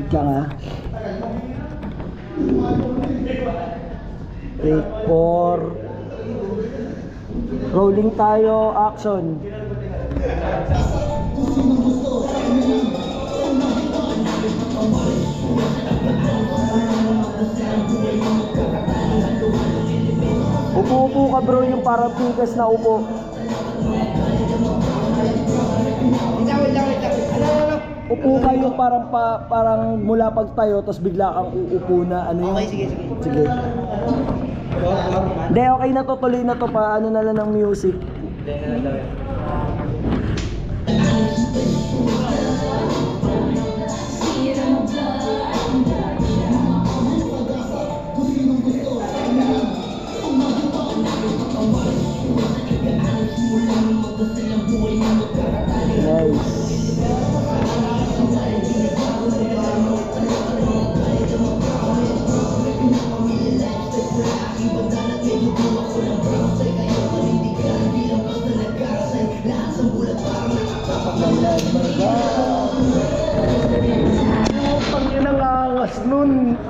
Wait lang ha. Take 4. Rolling tayo, action. Upo-upo ka bro, yung parang pikas na upo. Upo ka yung parang mula pagtayo tapos bigla kang uupo na ano yun? Okay, sige. Sige. Hindi, okay na to, tuloy na to pa, ano na lang ng music. Nice. Pangin ang angas nun.